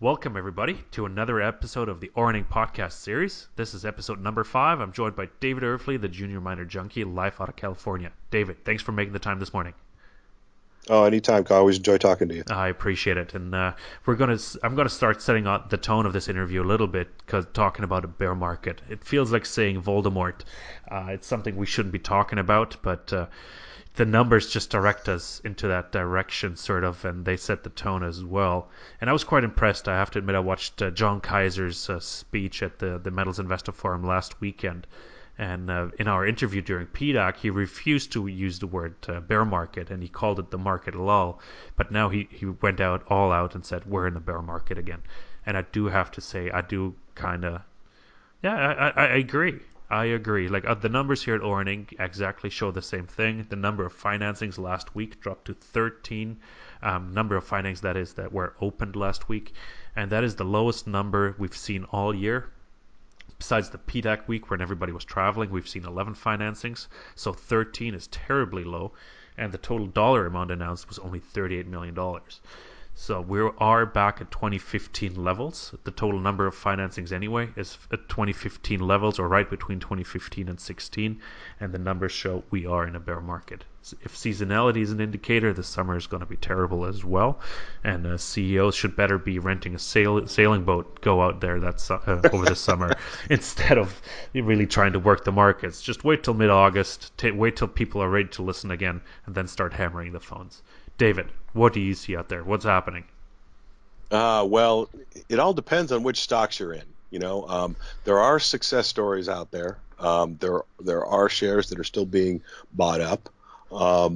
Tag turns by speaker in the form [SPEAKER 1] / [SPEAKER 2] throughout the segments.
[SPEAKER 1] welcome everybody to another episode of the Oreninc podcast series. This is episode number 5. I'm joined by David Erfle, the junior minor junkie, live out of California. David, thanks for making the time this morning.
[SPEAKER 2] Oh, anytime, Kyle. Always enjoy talking to you.
[SPEAKER 1] I appreciate it, and I'm gonna start setting out the tone of this interview a little bit, because talking about a bear market, it feels like saying Voldemort. It's something we shouldn't be talking about, but the numbers just direct us into that direction, sort of, and they set the tone as well. And I was quite impressed. I have to admit, I watched John Kaiser's speech at the Metals Investor Forum last weekend. And in our interview during PDAC, he refused to use the word bear market, and he called it the market lull. But now he went all out and said, we're in the bear market again. And I do have to say, I do kind of, yeah, I agree. I agree. Like the numbers here at Oreninc exactly show the same thing. The number of financings last week dropped to 13. Number of financings that were opened last week, and that is the lowest number we've seen all year. Besides the PDAC week when everybody was traveling, we've seen 11 financings, so 13 is terribly low, and the total dollar amount announced was only $38 million. So we are back at 2015 levels. The total number of financings anyway is at 2015 levels, or right between 2015 and 16, and the numbers show we are in a bear market. If seasonality is an indicator, the summer is going to be terrible as well, and CEOs should better be renting a sailing boat, go out there over the summer instead of really trying to work the markets. Just wait till mid-August, wait till people are ready to listen again, and then start hammering the phones. David, what do you see out there? What's happening?
[SPEAKER 2] Well, it all depends on which stocks you're in. There are success stories out there. There are shares that are still being bought up. I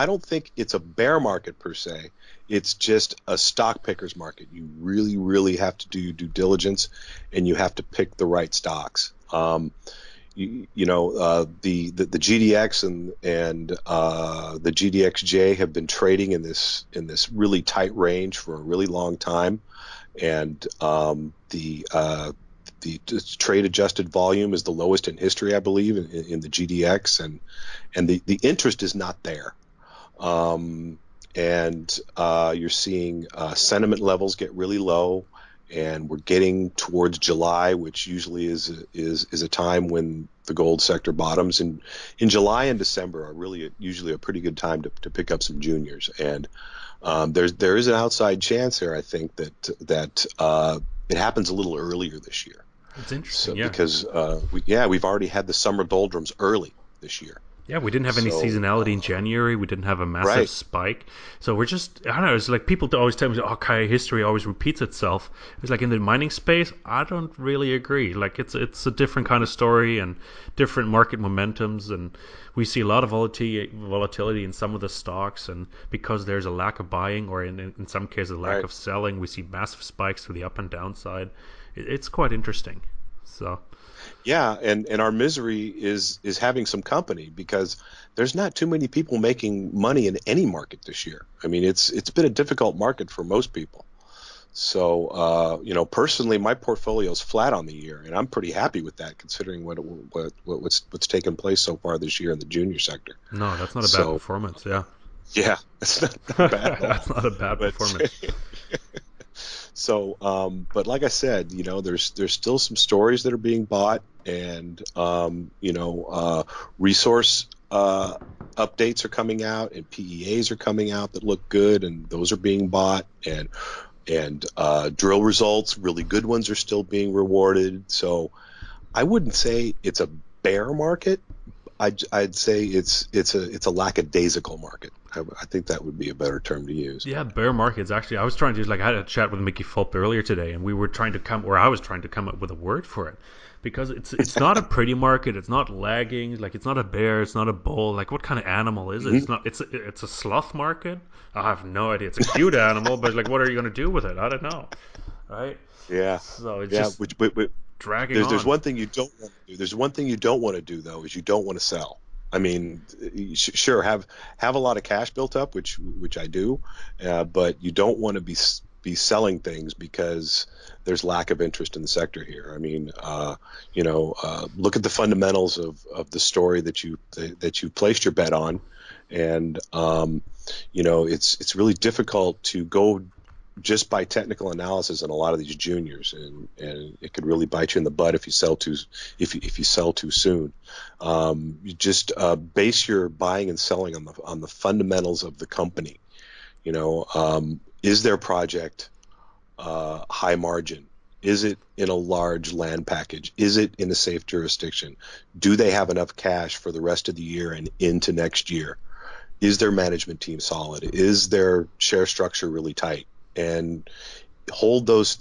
[SPEAKER 2] don't think it's a bear market per se. It's just a stock picker's market. You really, really have to do due diligence, and you have to pick the right stocks. The GDX and the GDXJ have been trading in this really tight range for a really long time, and the trade adjusted volume is the lowest in history, I believe, in the GDX, and the interest is not there, and you're seeing sentiment levels get really low. And we're getting towards July, which usually is a time when the gold sector bottoms. And in July and December are really usually a pretty good time to pick up some juniors. And there is an outside chance here, I think, that it happens a little earlier this year.
[SPEAKER 1] It's interesting,
[SPEAKER 2] because we've already had the summer doldrums early this year.
[SPEAKER 1] Yeah, we didn't have any seasonality in January. We didn't have a massive spike. So we're just, I don't know, it's like people always tell me, okay, history always repeats itself. It's like in the mining space, I don't really agree. Like it's a different kind of story and different market momentums. And we see a lot of volatility in some of the stocks. And because there's a lack of buying, or in some cases a lack of selling, we see massive spikes to the up and down side. It's quite interesting. So...
[SPEAKER 2] Yeah, and our misery is having some company, because there's not too many people making money in any market this year. I mean, it's been a difficult market for most people. So, personally, my portfolio is flat on the year, and I'm pretty happy with that, considering what's taken place so far this year in the junior sector.
[SPEAKER 1] No, that's not a bad performance. Yeah.
[SPEAKER 2] Yeah, it's not bad at all.
[SPEAKER 1] That's not a bad performance.
[SPEAKER 2] So, but like I said, there's still some stories that are being bought, and resource updates are coming out, and PEAs are coming out that look good, and those are being bought, and drill results, really good ones, are still being rewarded. So, I wouldn't say it's a bear market. I'd say it's a lackadaisical market. I think that would be a better term to use.
[SPEAKER 1] Yeah, bear markets. Actually, I was trying to I had a chat with Mickey Fulp earlier today, and I was trying to come up with a word for it, because it's not a pretty market. It's not lagging. Like, it's not a bear. It's not a bull. Like, what kind of animal is it?
[SPEAKER 2] Mm-hmm.
[SPEAKER 1] It's a sloth market. I have no idea. It's a cute animal, but like, what are you going to do with it? I don't know. Right?
[SPEAKER 2] Yeah.
[SPEAKER 1] So it's just dragging on.
[SPEAKER 2] There's one thing you don't want to do. There's one thing you don't want to do, though, is you don't want to sell. I mean, sure, have a lot of cash built up, which I do, but you don't want to be selling things because there's lack of interest in the sector here. I mean, look at the fundamentals of the story that you placed your bet on, and it's really difficult to go just by technical analysis in a lot of these juniors, and it could really bite you in the butt if you sell too if you sell too soon. You just base your buying and selling on the fundamentals of the company. Is their project high margin? Is it in a large land package? Is it in a safe jurisdiction? Do they have enough cash for the rest of the year and into next year? Is their management team solid? Is their share structure really tight? And hold those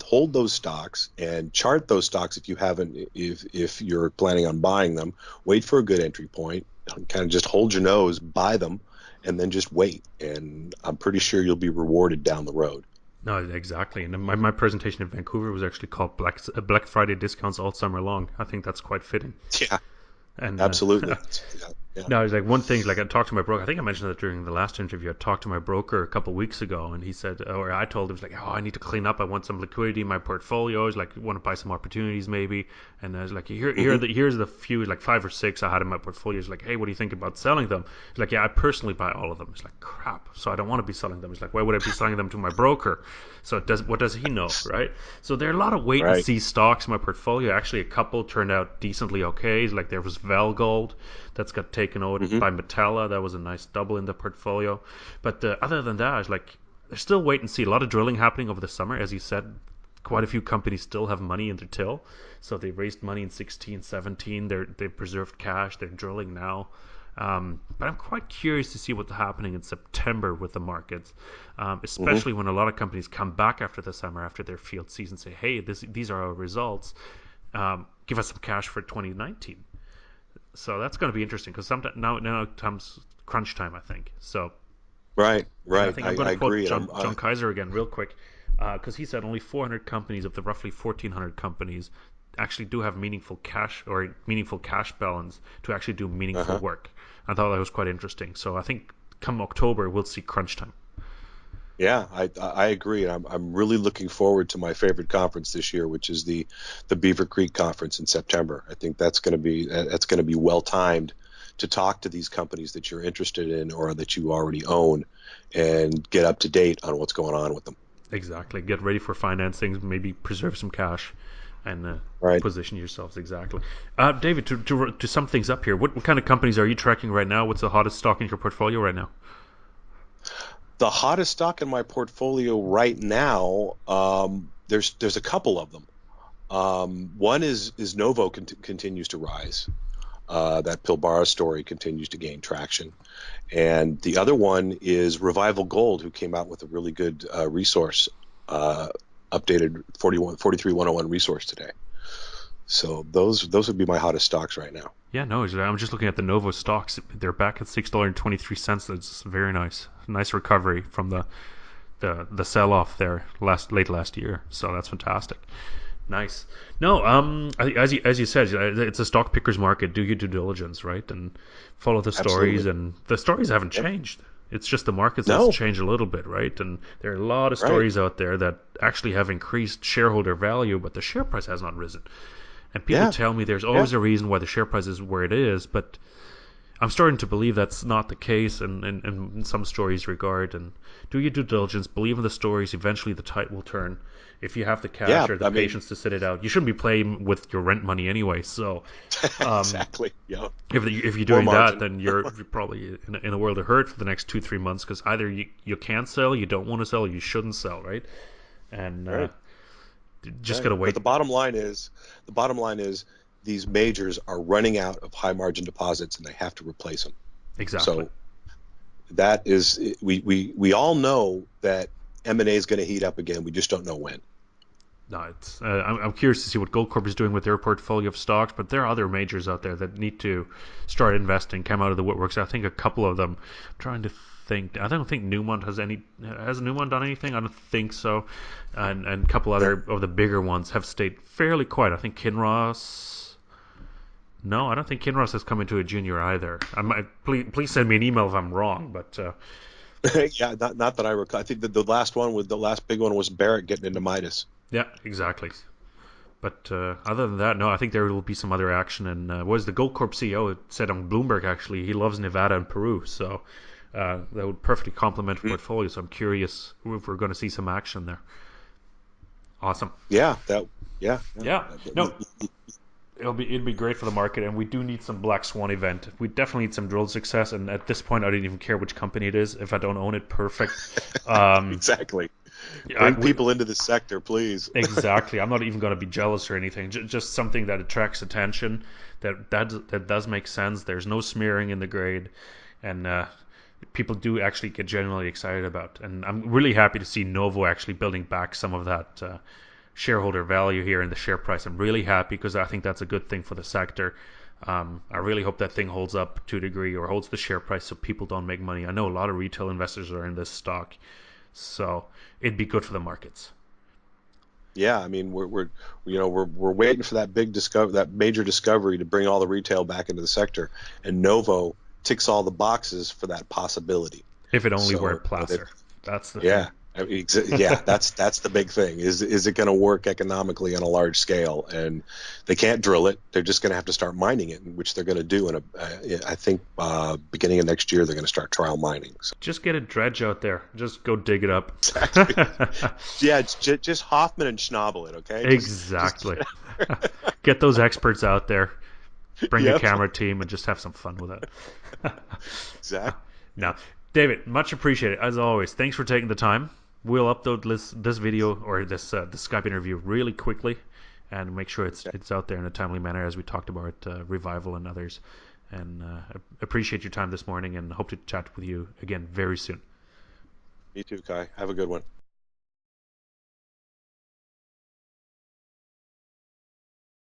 [SPEAKER 2] stocks and chart those stocks if you haven't if you're planning on buying them. Wait for a good entry point. Kind of just hold your nose, buy them, and then just wait. And I'm pretty sure you'll be rewarded down the road.
[SPEAKER 1] No, exactly. And my presentation in Vancouver was actually called Black Friday discounts all summer long. I think that's quite fitting.
[SPEAKER 2] Yeah,
[SPEAKER 1] And
[SPEAKER 2] absolutely. Yeah, yeah.
[SPEAKER 1] no, it's like one thing. Like I talked to my broker. I think I mentioned that during the last interview. I talked to my broker a couple of weeks ago, and he said, or I told him, like, oh, I need to clean up. I want some liquidity in my portfolio. I was like, want to buy some opportunities maybe. And I was like, here's the few, like 5 or 6 I had in my portfolio. He's like, hey, what do you think about selling them? He's like, yeah, I personally buy all of them. It's like, crap. So I don't want to be selling them. He's like, why would I be selling them to my broker? So what does he know, right? So there are a lot of wait and
[SPEAKER 2] Right.
[SPEAKER 1] see stocks in my portfolio. Actually, a couple turned out decently okay. Like there was Valgold that's got taken over
[SPEAKER 2] Hmm.
[SPEAKER 1] by Metalla. That was a nice double in the portfolio. But other than that, it's like there's still wait and see. A lot of drilling happening over the summer, as you said. Quite a few companies still have money in their till, so they raised money in 16, 17. They've preserved cash. They're drilling now. But I'm quite curious to see what's happening in September with the markets,
[SPEAKER 2] Hmm.
[SPEAKER 1] especially when a lot of companies come back after the summer, after their field season, say, "Hey, these are our results. Give us some cash for 2019." So that's going to be interesting because now comes crunch time, I think. So
[SPEAKER 2] Right,
[SPEAKER 1] yeah, I
[SPEAKER 2] right.
[SPEAKER 1] think I'm going
[SPEAKER 2] I
[SPEAKER 1] to quote
[SPEAKER 2] agree, and
[SPEAKER 1] John Kaiser again real quick because he said only 400 companies of the roughly 1,400 companies actually do have meaningful cash or meaningful cash balance to actually do meaningful
[SPEAKER 2] uh-huh.
[SPEAKER 1] work. I thought that was quite interesting. So I think come October we'll see crunch time.
[SPEAKER 2] Yeah, I agree, and I'm really looking forward to my favorite conference this year, which is the Beaver Creek conference in September. I think that's going to be well timed to talk to these companies that you're interested in or that you already own, and get up to date on what's going on with them.
[SPEAKER 1] Exactly. Get ready for financings. Maybe preserve some cash, and
[SPEAKER 2] Right.
[SPEAKER 1] position yourselves exactly. David, to sum things up here, what kind of companies are you tracking right now? What's the hottest stock in your portfolio right now?
[SPEAKER 2] The hottest stock in my portfolio right now, there's a couple of them. One is Novo continues to rise. That Pilbara story continues to gain traction. And the other one is Revival Gold, who came out with a really good resource, uh, updated 43101 resource today. So those would be my hottest stocks right now.
[SPEAKER 1] Yeah, no, I'm just looking at the Novo stocks. They're back at $6.23. That's very nice. Nice recovery from the sell off there late last year. So that's fantastic. Nice. No, as you said, it's a stock picker's market. Do your due diligence, right, and follow the stories.
[SPEAKER 2] Absolutely.
[SPEAKER 1] And the stories haven't
[SPEAKER 2] Yep.
[SPEAKER 1] changed. It's just the markets that's
[SPEAKER 2] No.
[SPEAKER 1] changed a little bit, right? And there are a lot of
[SPEAKER 2] Right.
[SPEAKER 1] stories out there that actually have increased shareholder value, but the share price has not risen. And people
[SPEAKER 2] Yeah.
[SPEAKER 1] tell me there's
[SPEAKER 2] Yeah.
[SPEAKER 1] always a reason why the share price is where it is, but I'm starting to believe that's not the case, and in some stories regard. And do your due diligence, believe in the stories. Eventually, the tide will turn. If you have the
[SPEAKER 2] Yeah.
[SPEAKER 1] cash or the
[SPEAKER 2] I mean,
[SPEAKER 1] patience to sit it out, you shouldn't be playing with your rent money anyway. So, um,
[SPEAKER 2] exactly. Yeah.
[SPEAKER 1] if you're
[SPEAKER 2] Poor
[SPEAKER 1] doing that,
[SPEAKER 2] margin.
[SPEAKER 1] then you're probably in a world of hurt for the next 2 3 months because either you can't sell, you don't want to sell, or you shouldn't sell, right? And
[SPEAKER 2] Right.
[SPEAKER 1] just
[SPEAKER 2] Right.
[SPEAKER 1] gotta
[SPEAKER 2] But
[SPEAKER 1] wait.
[SPEAKER 2] the bottom line is these majors are running out of high margin deposits and they have to replace them.
[SPEAKER 1] Exactly.
[SPEAKER 2] So that is we all know that M&A is going to heat up again. We just don't know when.
[SPEAKER 1] No, I'm curious to see what Goldcorp is doing with their portfolio of stocks, but there are other majors out there that need to start investing, come out of the woodworks. I think a couple of them. I'm trying to think. I don't think Newmont has any. Has Newmont done anything? I don't think so. And a couple
[SPEAKER 2] No.
[SPEAKER 1] other of the bigger ones have stayed fairly quiet. I think Kinross. No, I don't think Kinross has come into a junior either. Please send me an email if I'm wrong, but
[SPEAKER 2] Yeah, not that I recall. I think that the last big one was Barrett getting into Midas.
[SPEAKER 1] yeah, exactly. But other than that, no, I think there will be some other action. And was the Goldcorp CEO said on Bloomberg actually he loves Nevada and Peru, so that would perfectly complement the portfolio. So I'm curious if we're going to see some action there. Awesome.
[SPEAKER 2] Yeah, that yeah, yeah.
[SPEAKER 1] Yeah. No, it'd be great for the market, and we do need some black swan event. We definitely need some drill success, and at this point, I don't even care which company it is. If I don't own it, perfect.
[SPEAKER 2] Exactly.
[SPEAKER 1] Yeah,
[SPEAKER 2] Bring people into the sector, please.
[SPEAKER 1] exactly. I'm not even going to be jealous or anything. Just something that attracts attention, that does make sense. There's no smearing in the grade, and people do actually get genuinely excited about. And I'm really happy to see Novo actually building back some of that shareholder value here in the share price. I'm really happy because I think that's a good thing for the sector. I really hope that thing holds up to a degree or holds the share price so people don't make money. I know a lot of retail investors are in this stock, so it'd be good for the markets.
[SPEAKER 2] Yeah, I mean we're waiting for that major discovery to bring all the retail back into the sector, and Novo ticks all the boxes for that possibility.
[SPEAKER 1] If it only
[SPEAKER 2] So
[SPEAKER 1] weren't placer. That's the thing.
[SPEAKER 2] yeah, I mean, yeah, that's the big thing. Is it going to work economically on a large scale? And they can't drill it. They're just going to have to start mining it, which they're going to do I think beginning of next year they're going to start trial mining. So
[SPEAKER 1] Just get a dredge out there. Just go dig it up.
[SPEAKER 2] exactly. Yeah, it's just Hoffman and Schnabel it, okay? Just
[SPEAKER 1] Exactly. Get those experts out there. Bring a
[SPEAKER 2] yep,
[SPEAKER 1] camera team and just have some fun with it.
[SPEAKER 2] exactly.
[SPEAKER 1] Now, David, much appreciated as always. Thanks for taking the time. We'll upload this video or this Skype interview really quickly, and make sure it's out there in a timely manner as we talked about Revival and others. And appreciate your time this morning, and hope to chat with you again very soon.
[SPEAKER 2] Me too, Kai. Have a good one.